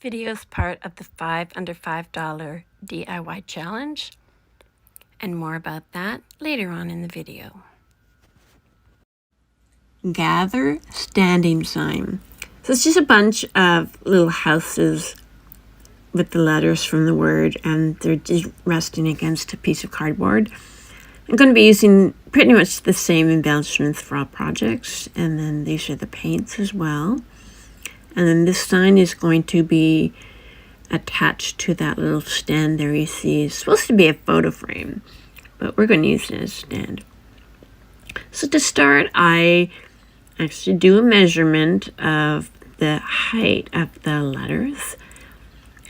video is part of the 5 under $5 DIY challenge, and more about that later on in the video. Gather standing sign. So it's just a bunch of little houses with the letters from the word, and they're just resting against a piece of cardboard. I'm going to be using pretty much the same embellishments for all projects, and then these are the paints as well. And then this sign is going to be attached to that little stand there you see. It's supposed to be a photo frame, but we're going to use it as a stand. So to start, I actually do a measurement of the height of the letters,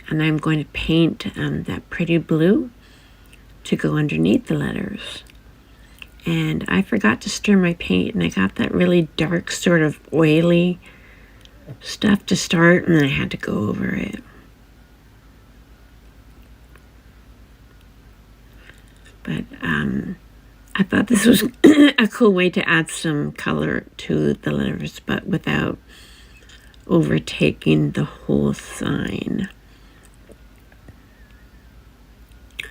and I'm going to paint that pretty blue to go underneath the letters. And I forgot to stir my paint, and I got that really dark sort of oily stuff to start, and then I had to go over it. But I thought this was a cool way to add some color to the letters, but without overtaking the whole sign.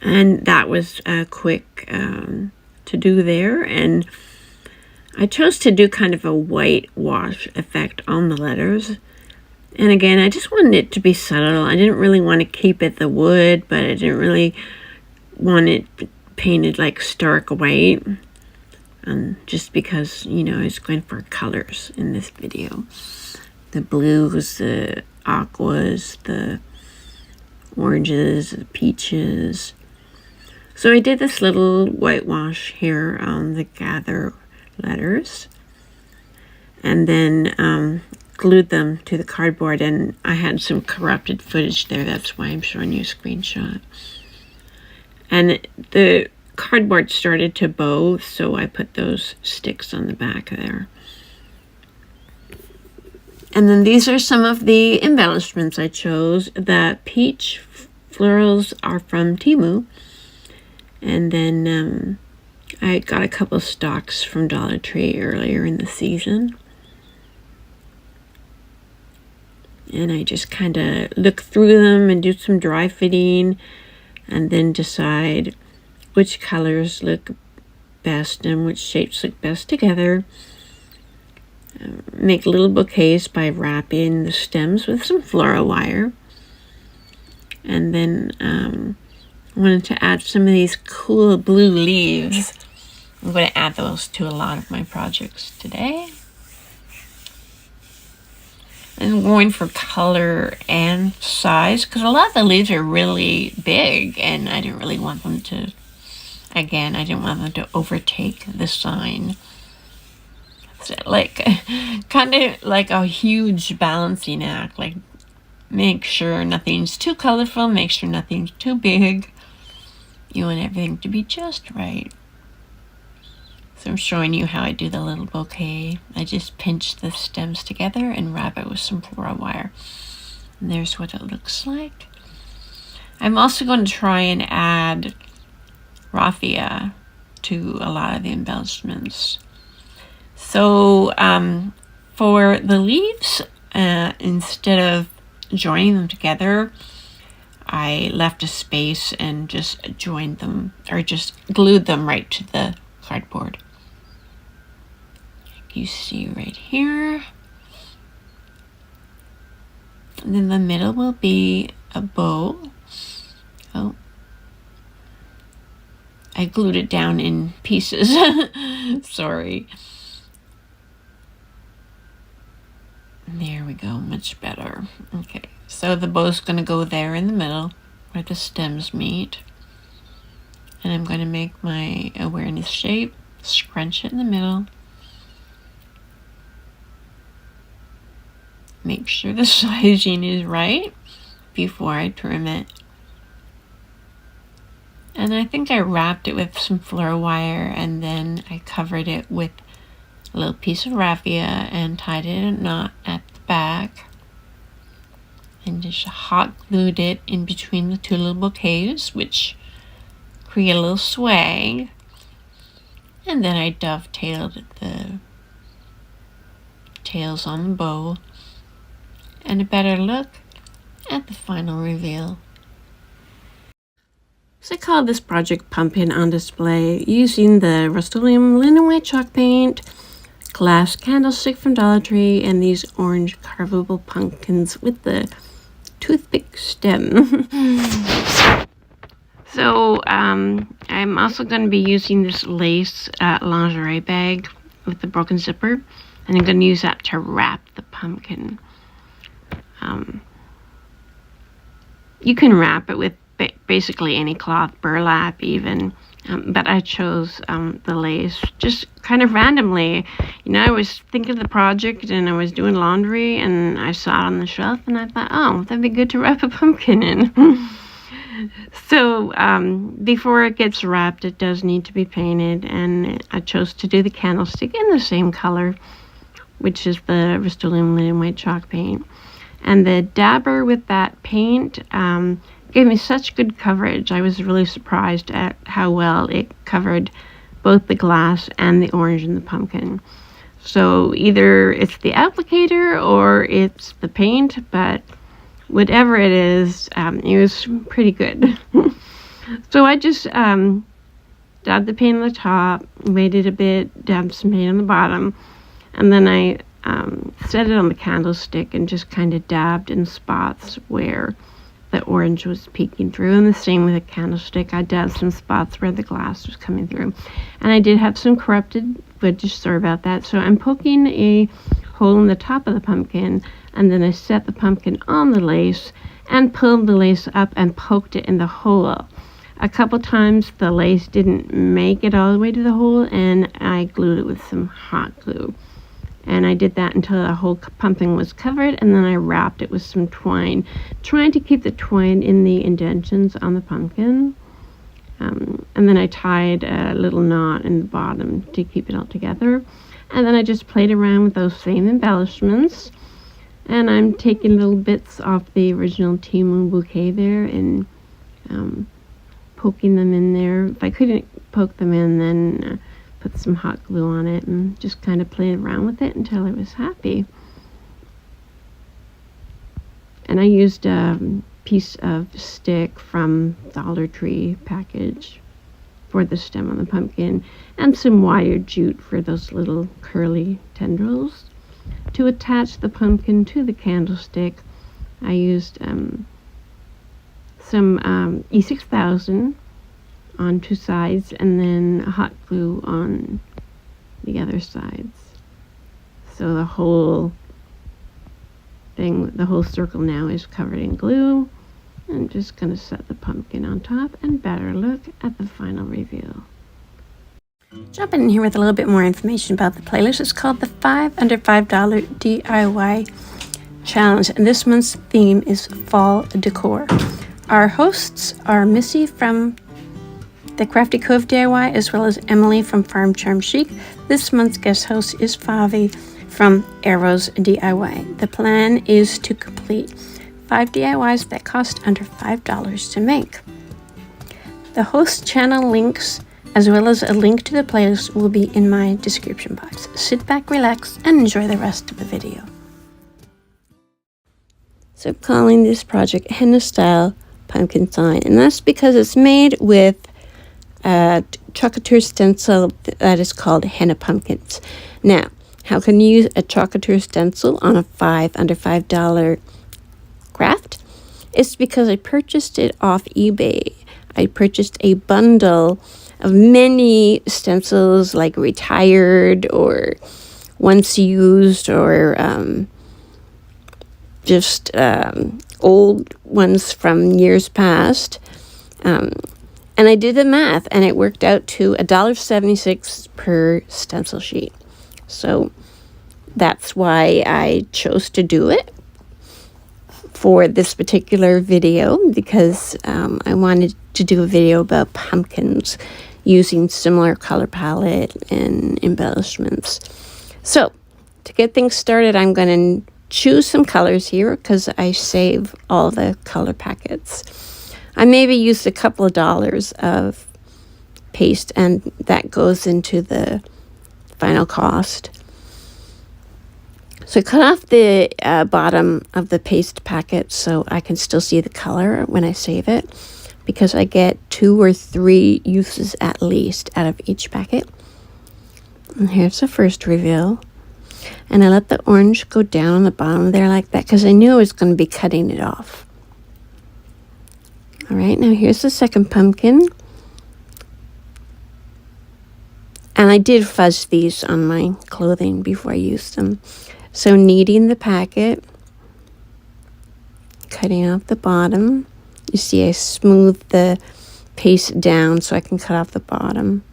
And that was quick to do there, and I chose to do kind of a whitewash effect on the letters. And again, I just wanted it to be subtle. I didn't really want to keep it the wood, but I didn't really want it painted like stark white. Just because, you know, I was going for colors in this video. The blues, the aquas, the oranges, the peaches. So I did this little whitewash here on the gather letters, and then glued them to the cardboard, and I had some corrupted footage there. That's why I'm showing you a screenshot. And the cardboard started to bow, so I put those sticks on the back there. And then these are some of the embellishments I chose. The peach florals are from Temu, and then I got a couple stocks from Dollar Tree earlier in the season. And I just kind of look through them and do some dry fitting, and then decide which colors look best and which shapes look best together. Make little bouquets by wrapping the stems with some floral wire. And then I wanted to add some of these cool blue leaves. I'm going to add those to a lot of my projects today. I'm going for color and size because a lot of the leaves are really big, and I didn't really want them to, again, I didn't want them to overtake the sign. So like, kind of like a huge balancing act, like make sure nothing's too colorful, make sure nothing's too big. You want everything to be just right. So I'm showing you how I do the little bouquet. I just pinch the stems together and wrap it with some floral wire. And there's what it looks like. I'm also going to try and add raffia to a lot of the embellishments. So for the leaves, instead of joining them together, I left a space and just joined them, or just glued them right to the cardboard. Like you see right here. And then the middle will be a bow. Oh, I glued it down in pieces. Sorry. There we go, much better. Okay, so the bow's going to go there in the middle where the stems meet. And I'm going to make my awareness shape, scrunch it in the middle. Make sure the sizing is right before I trim it. And I think I wrapped it with some floral wire, and then I covered it with a little piece of raffia and tied it in a knot at the back. And just hot glued it in between the two little bouquets, which create a little swag. And then I dovetailed the tails on the bow. And a better look, at the final reveal. So I called this project Pumpkin on Display using the Rust-Oleum linen white chalk paint, glass candlestick from Dollar Tree, and these orange carvable pumpkins with the toothpick stem. So I'm also going to be using this lace lingerie bag with the broken zipper, and I'm going to use that to wrap the pumpkin. You can wrap it with basically any cloth, burlap even, but I chose the lace just kind of randomly. You know, I was thinking of the project and I was doing laundry and I saw it on the shelf and I thought, oh, that'd be good to wrap a pumpkin in. So before it gets wrapped, it does need to be painted, and I chose to do the candlestick in the same color, which is the Rust-Oleum linen white chalk paint. And the dabber with that paint gave me such good coverage. I was really surprised at how well it covered both the glass and the orange and the pumpkin. So either it's the applicator or it's the paint, but whatever it is, it was pretty good. So I just dabbed the paint on the top, waited a bit, dabbed some paint on the bottom, and then I set it on the candlestick and just kind of dabbed in spots where the orange was peeking through. And the same with the candlestick, I dabbed some spots where the glass was coming through. And I did have some corrupted wood, just sorry about that. So I'm poking a hole in the top of the pumpkin, and then I set the pumpkin on the lace and pulled the lace up and poked it in the hole. A couple times the lace didn't make it all the way to the hole, and I glued it with some hot glue. And I did that until the whole pumpkin was covered, and then I wrapped it with some twine, trying to keep the twine in the indentions on the pumpkin. And then I tied a little knot in the bottom to keep it all together. And then I just played around with those same embellishments. And I'm taking little bits off the original Tea Moon bouquet there and poking them in there. If I couldn't poke them in, then put some hot glue on it and just kind of played around with it until I was happy. And I used a piece of stick from Dollar Tree package for the stem on the pumpkin and some wire jute for those little curly tendrils. To attach the pumpkin to the candlestick, I used some E6000 on two sides and then hot glue on the other sides. So the whole thing, the whole circle now is covered in glue. I'm just going to set the pumpkin on top and better look at the final reveal. Jumping in here with a little bit more information about the playlist. It's called the 5 Under $5 DIY Challenge, and this month's theme is fall decor. Our hosts are Missi from the Crafty Cove DIY, as well as Emily from Farm Charm Chic. This month's guest host is Favi from Arrows DIY. The plan is to complete 5 DIYs that cost under $5 to make. The host channel links, as well as a link to the playlist, will be in my description box. Sit back, relax, and enjoy the rest of the video. So I'm calling this project Henna Style Pumpkin Sign, and that's because it's made with a chocolatier stencil that is called Henna Pumpkins. Now, how can you use a chocolatier stencil on a 5 under $5 craft? It's because I purchased it off eBay. I purchased a bundle of many stencils, like retired or once used or just old ones from years past. And I did the math, and it worked out to $1.76 per stencil sheet. So that's why I chose to do it for this particular video, because I wanted to do a video about pumpkins using similar color palette and embellishments. So to get things started, I'm going to choose some colors here because I save all the color packets. I maybe used a couple of dollars of paste, and that goes into the final cost. So I cut off the bottom of the paste packet so I can still see the color when I save it, because I get 2 or 3 uses at least out of each packet. And here's the first reveal. And I let the orange go down on the bottom there like that because I knew I was going to be cutting it off. All right, now here's the second pumpkin. And I did fuzz these on my clothing before I used them. So kneading the packet, cutting off the bottom. You see I smoothed the paste down so I can cut off the bottom.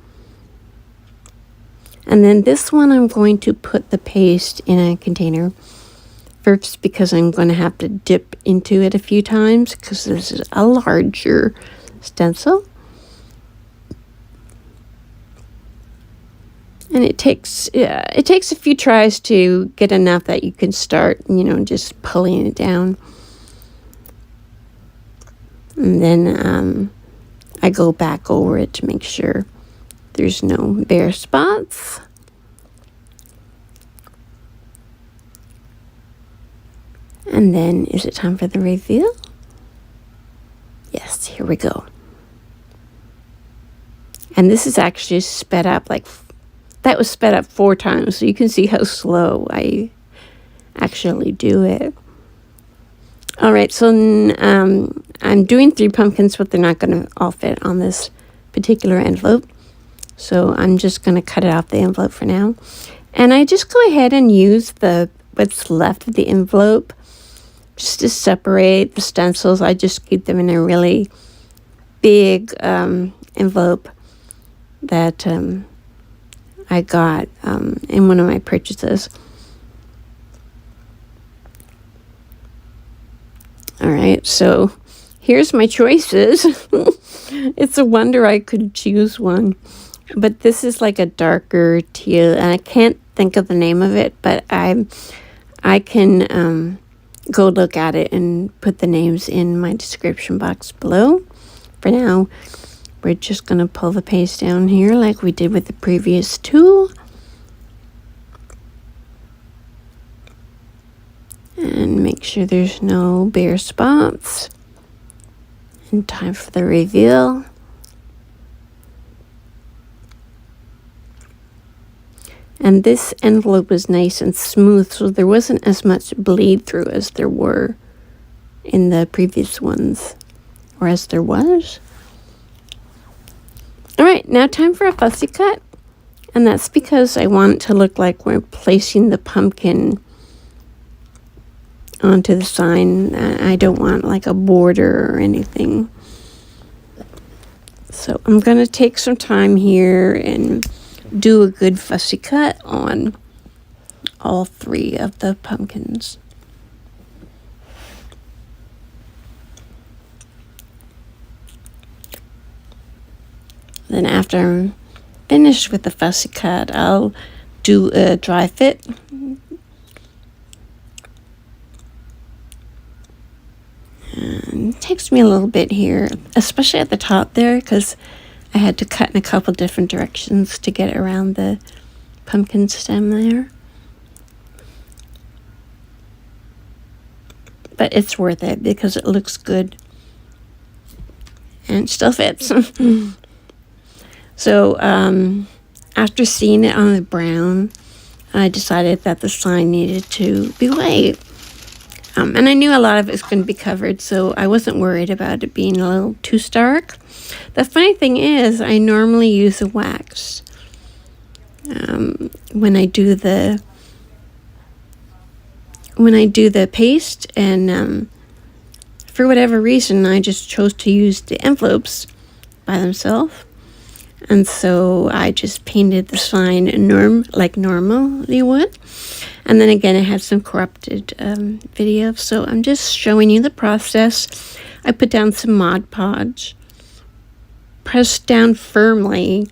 And then this one I'm going to put the paste in a container first because I'm going to have to dip into it a few times because this is a larger stencil. And it takes a few tries to get enough that you can start, just pulling it down. And then I go back over it to make sure there's no bare spots. And then, is it time for the reveal? Yes, here we go. And this is actually sped up that was sped up 4 times, so you can see how slow I actually do it. All right, so I'm doing 3 pumpkins, but they're not going to all fit on this particular envelope. So I'm just going to cut it off the envelope for now. And I just go ahead and use what's left of the envelope just to separate the stencils. I just keep them in a really big envelope that I got in one of my purchases. All right, so here's my choices. It's a wonder I could choose one. But this is like a darker teal, and I can't think of the name of it, but I can go look at it and put the names in my description box below. For now, we're just going to pull the paste down here like we did with the previous 2. And make sure there's no bare spots. And time for the reveal. And this envelope was nice and smooth, so there wasn't as much bleed through as there were in the previous ones, or as there was. All right, now time for a fussy cut. And that's because I want it to look like we're placing the pumpkin onto the sign. I don't want like a border or anything. So I'm going to take some time here and do a good fussy cut on all 3 of the pumpkins. Then after I'm finished with the fussy cut, I'll do a dry fit. And it takes me a little bit here, especially at the top there, because I had to cut in a couple different directions to get around the pumpkin stem there. But it's worth it because it looks good and it still fits. So after seeing it on the brown, I decided that the sign needed to be white. And I knew a lot of it was going to be covered, so I wasn't worried about it being a little too stark. The funny thing is, I normally use a wax when I do the paste, and for whatever reason, I just chose to use the envelopes by themselves. And so I just painted the sign like normally would. And then again, I have some corrupted video. So I'm just showing you the process. I put down some Mod Podge, pressed down firmly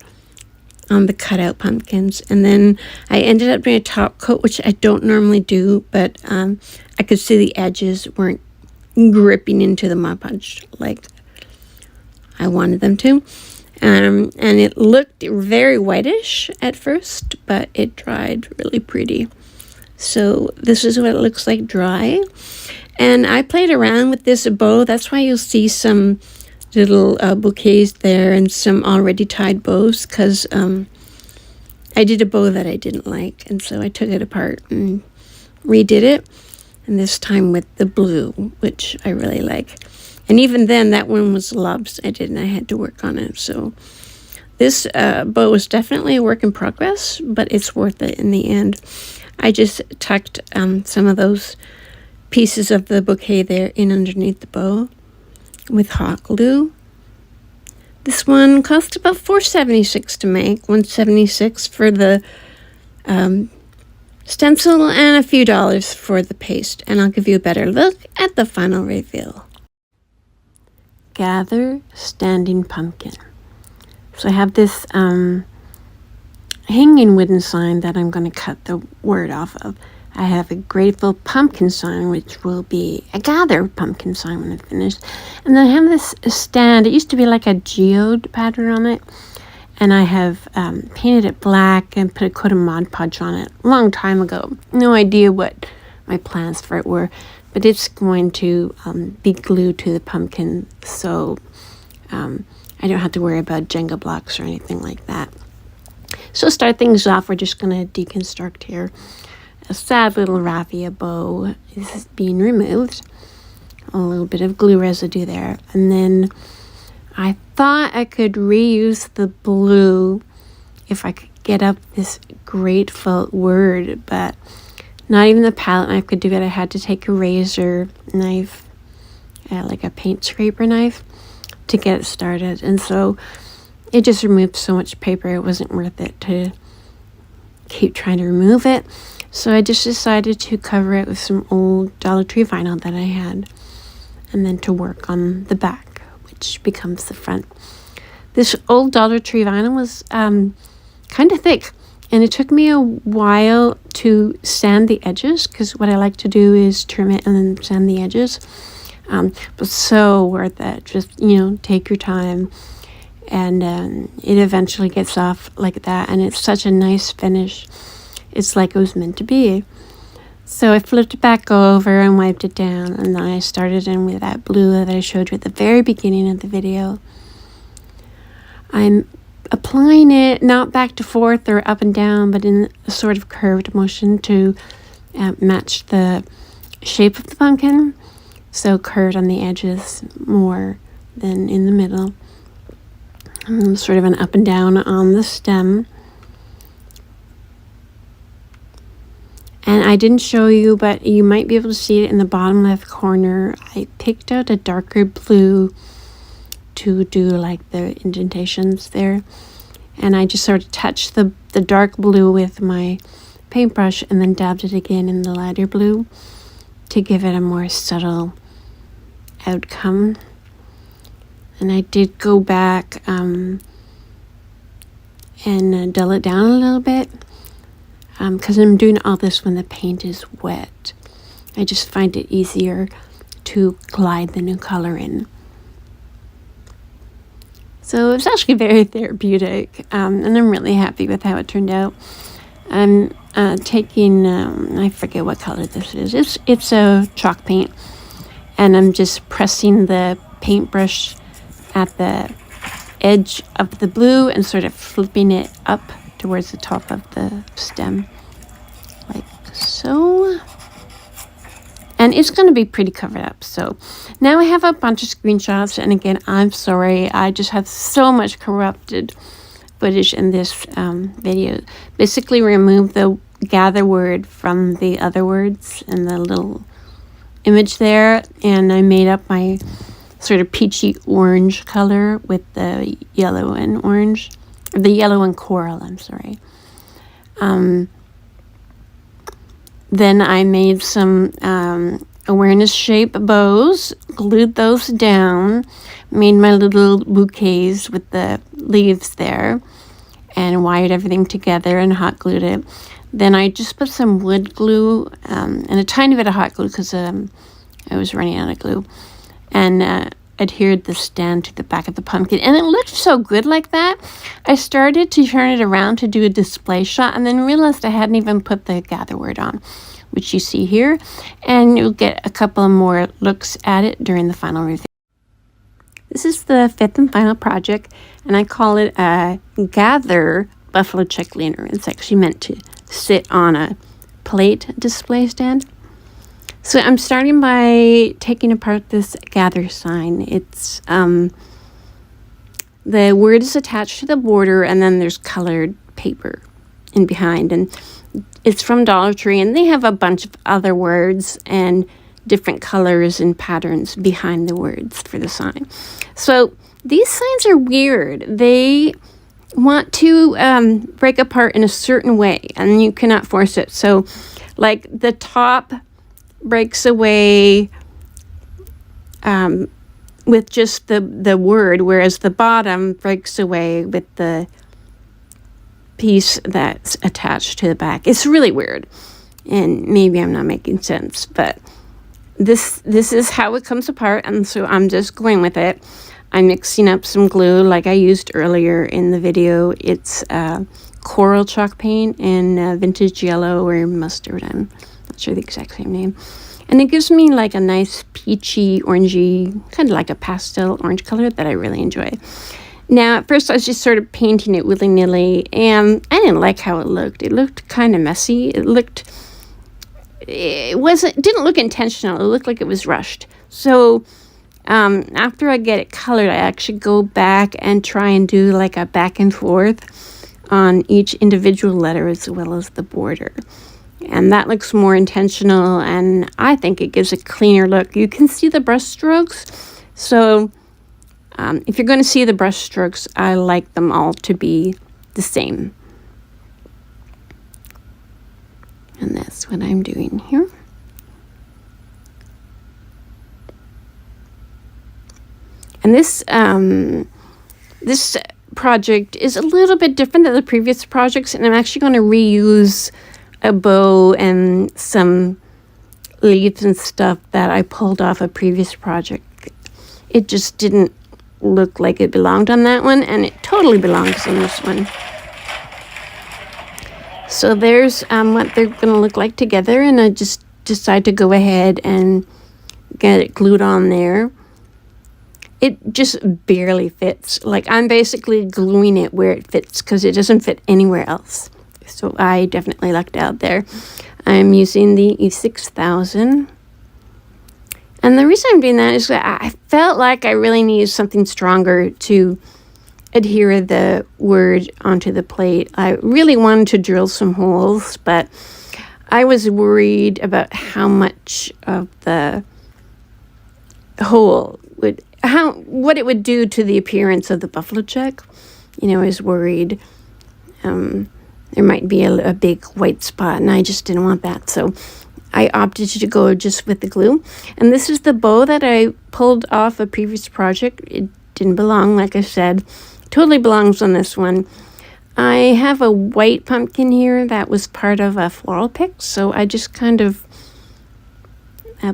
on the cutout pumpkins. And then I ended up doing a top coat, which I don't normally do, but I could see the edges weren't gripping into the Mod Podge like I wanted them to. And it looked very whitish at first, but it dried really pretty. So this is what it looks like dry. And I played around with this bow. That's why you'll see some little bouquets there and some already tied bows, because I did a bow that I didn't like, and so I took it apart and redid it, and this time with the blue, which I really like. And even then, that one was lopsided and I had to work on it. So this bow is definitely a work in progress, but it's worth it in the end. I just tucked some of those pieces of the bouquet there in underneath the bow with hot glue. This one cost about $4.76 to make, $1.76 for the stencil and a few dollars for the paste. And I'll give you a better look at the final reveal. Gather Standing Pumpkin. So I have this hanging wooden sign that I'm going to cut the word off of. I have a grateful pumpkin sign, which will be a gather pumpkin sign when I finish. And then I have this stand. It used to be like a geode pattern on it. And I have painted it black and put a coat of Mod Podge on it a long time ago. No idea what my plans for it were. But it's going to be glued to the pumpkin. So I don't have to worry about Jenga blocks or anything like that. So to start things off, we're just going to deconstruct here. A sad little raffia bow is being removed. A little bit of glue residue there. And then I thought I could reuse the blue if I could get up this grateful word, but not even the palette knife could do it. I had to take a razor knife, like a paint scraper knife, to get it started. And so it just removed so much paper, it wasn't worth it to keep trying to remove it. So I just decided to cover it with some old Dollar Tree vinyl that I had, and then to work on the back, which becomes the front. This old Dollar Tree vinyl was kind of thick, and it took me a while to sand the edges, because what I like to do is trim it and then sand the edges. But so worth it. Just, take your time, and it eventually gets off like that, and it's such a nice finish. It's like it was meant to be. So I flipped it back over and wiped it down, and then I started in with that blue that I showed you at the very beginning of the video. I'm applying it not back to forth or up and down, but in a sort of curved motion to match the shape of the pumpkin. So curved on the edges more than in the middle. Sort of an up and down on the stem. And I didn't show you, but you might be able to see it in the bottom left corner. I picked out a darker blue to do like the indentations there. And I just sort of touched the dark blue with my paintbrush and then dabbed it again in the lighter blue to give it a more subtle outcome. And I did go back and dull it down a little bit. Because I'm doing all this when the paint is wet. I just find it easier to glide the new color in. So it's actually very therapeutic, and I'm really happy with how it turned out. I'm taking, I forget what color this is. It's a chalk paint, and I'm just pressing the paintbrush at the edge of the blue and sort of flipping it up towards the top of the stem, like so. And it's going to be pretty covered up. So now I have a bunch of screenshots, and again, I'm sorry, I just have so much corrupted footage in this video. Basically remove the gather word from the other words in the little image there, and I made up my sort of peachy orange color with the yellow and orange. The yellow and coral, I'm sorry. Then I made some awareness shape bows, glued those down, made my little bouquets with the leaves there, and wired everything together and hot glued it. Then I just put some wood glue and a tiny bit of hot glue because I was running out of glue, and adhered the stand to the back of the pumpkin, and it looked so good like that. I started to turn it around to do a display shot, and then realized I hadn't even put the gather word on. which you see here, and you'll get a couple more looks at it during the final review. This is the fifth and final project, and I call it a Gather buffalo check liner. It's actually meant to sit on a plate display stand. So I'm starting by taking apart this Gather sign. It's the word is attached to the border, and then there's colored paper in behind, and it's from Dollar Tree, and they have a bunch of other words and different colors and patterns behind the words for the sign. So these signs are weird. They want to break apart in a certain way, and you cannot force it. So like the top breaks away with just the word, whereas the bottom breaks away with the piece that's attached to the back. It's really weird, and maybe I'm not making sense, but this is how it comes apart, and so I'm just going with it. I'm mixing up some glue like I used earlier in the video. It's coral chalk paint in vintage yellow or mustard. I'm not sure the exact same name. And it gives me like a nice peachy, orangey, kind of like a pastel orange color that I really enjoy. Now, at first I was just sort of painting it willy-nilly, and I didn't like how it looked. It looked kind of messy. It didn't look intentional. It looked like it was rushed. So after I get it colored, I actually go back and try and do like a back and forth on each individual letter as well as the border. And that looks more intentional, and I think it gives a cleaner look. You can see the brush strokes. So if you're going to see the brush strokes, I like them all to be the same. And that's what I'm doing here. And this project is a little bit different than the previous projects, and I'm actually going to reuse a bow and some leaves and stuff that I pulled off a previous project. It just didn't look like it belonged on that one, and it totally belongs on this one. So there's what they're going to look like together, and I just decided to go ahead and get it glued on there. It just barely fits. Like, I'm basically gluing it where it fits because it doesn't fit anywhere else. So I definitely lucked out there. I'm using the E6000. And the reason I'm doing that is that I felt like I really needed something stronger to adhere the word onto the plate. I really wanted to drill some holes, but I was worried about how much of the hole what it would do to the appearance of the buffalo check. You know, I was worried there might be a big white spot, and I just didn't want that. So I opted to go just with the glue. And this is the bow that I pulled off a previous project. It didn't belong, like I said. Totally belongs on this one. I have a white pumpkin here that was part of a floral pick, so I just kind of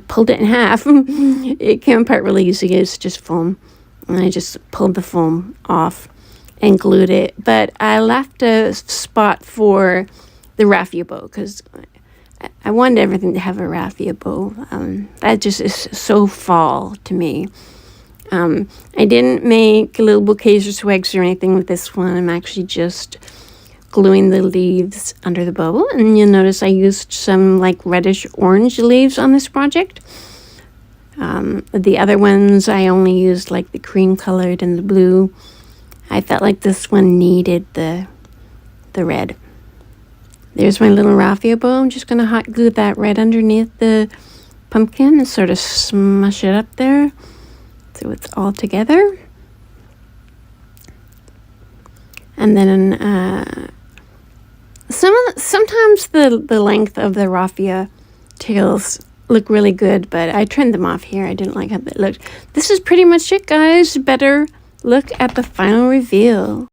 pulled it in half. It came apart really easy. It's just foam. And I just pulled the foam off and glued it. But I left a spot for the raffia bow because I wanted everything to have a raffia bow. That just is so fall to me. I didn't make little bouquets or swags or anything with this one. I'm actually just gluing the leaves under the bow. And you'll notice I used some like reddish orange leaves on this project. The other ones I only used like the cream colored and the blue. I felt like this one needed the red. There's my little raffia bow. I'm just going to hot glue that right underneath the pumpkin and sort of smush it up there so it's all together. And then sometimes the length of the raffia tails look really good, but I trimmed them off here. I didn't like how they looked. This is pretty much it, guys. Better look at the final reveal.